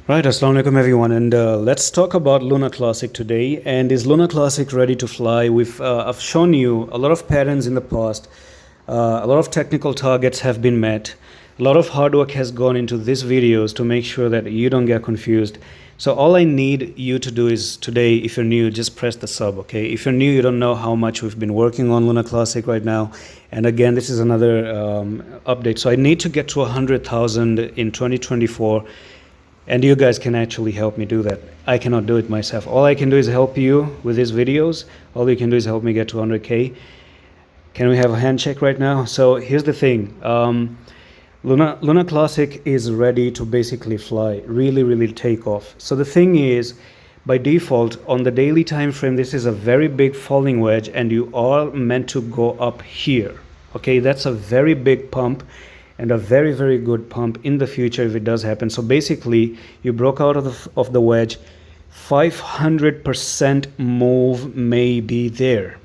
Right, Assalamu alaikum everyone, and let's talk about Luna Classic today. And is Luna Classic ready to fly? I've shown you a lot of patterns in the past. A lot of technical targets have been met. A lot of hard work has gone into these videos to make sure that you don't get confused. So all I need you to do is today, if you're new, just press the sub, okay? If you're new, you don't know how much we've been working on Luna Classic right now. And again, this is another update. So I need to get to 100,000 in 2024. And you guys can actually help me do that. I cannot do it myself. All I can do is help you with these videos. All you can do is help me get to 100K. Can we have a handshake right now? So here's the thing. Luna Classic is ready to basically fly, really take off. So the thing is, by default, on the daily time frame, this is a very big falling wedge and you are meant to go up here. Okay, that's a very big pump. And a very good pump in the future if it does happen. So basically you broke out of the wedge. 500% move may be there.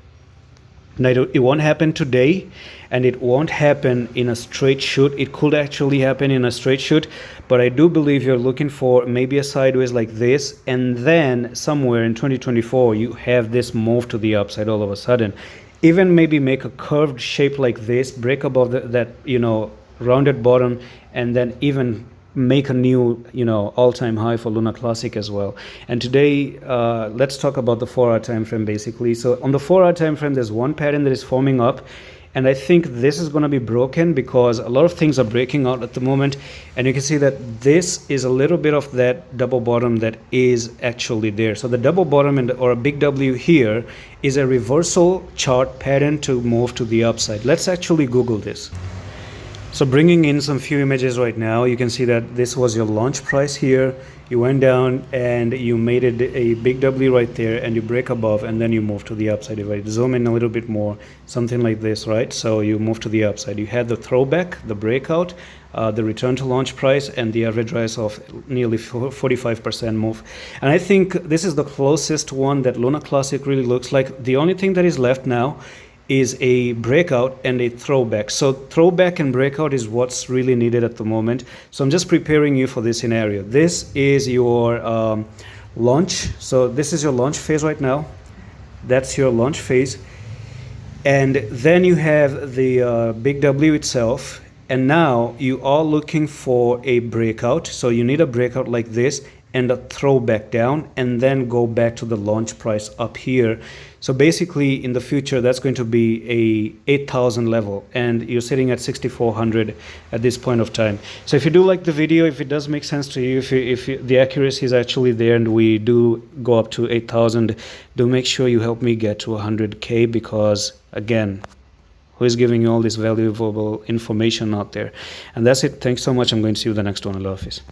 Now it won't happen today, and it won't happen in a straight shoot. It could actually happen in a straight shoot, but I do believe you're looking for maybe a sideways like this, and then somewhere in 2024 you have this move to the upside all of a sudden. Even maybe make a curved shape like this, break above that rounded bottom, and then even make a new all-time high for Luna Classic as well. And today let's talk about the 4-hour time frame basically. So on the 4-hour time frame, there's one pattern that is forming up, and I think this is going to be broken because a lot of things are breaking out at the moment, and you can see that this is a little bit of that double bottom that is actually there. So the double bottom or a big W here is a reversal chart pattern to move to the upside. Let's actually Google this. So bringing in some few images right now, you can see that this was your launch price here. You went down and you made it a big W right there, and you break above, and then you move to the upside. If I zoom in a little bit more, something like this, right? So you move to the upside. You had the throwback, the breakout, the return to launch price, and the average rise of nearly 45% move. And I think this is the closest one that Luna Classic really looks like. The only thing that is left now is a breakout and a throwback. So throwback and breakout is what's really needed at the moment. So I'm just preparing you for this scenario. This is your launch. So this is your launch phase right now. That's your launch phase. And then you have the big W itself. And now you are looking for a breakout. So you need a breakout like this and a throwback down, and then go back to the launch price up here. So basically in the future that's going to be a 8,000 level, and you're sitting at 6,400 at this point of time. So if you do like the video, if it does make sense to you, if the accuracy is actually there and we do go up to 8,000, do make sure you help me get to 100K, because again, who is giving you all this valuable information out there? And that's it. Thanks so much. I'm going to see you in the next one. Allah Hafiz.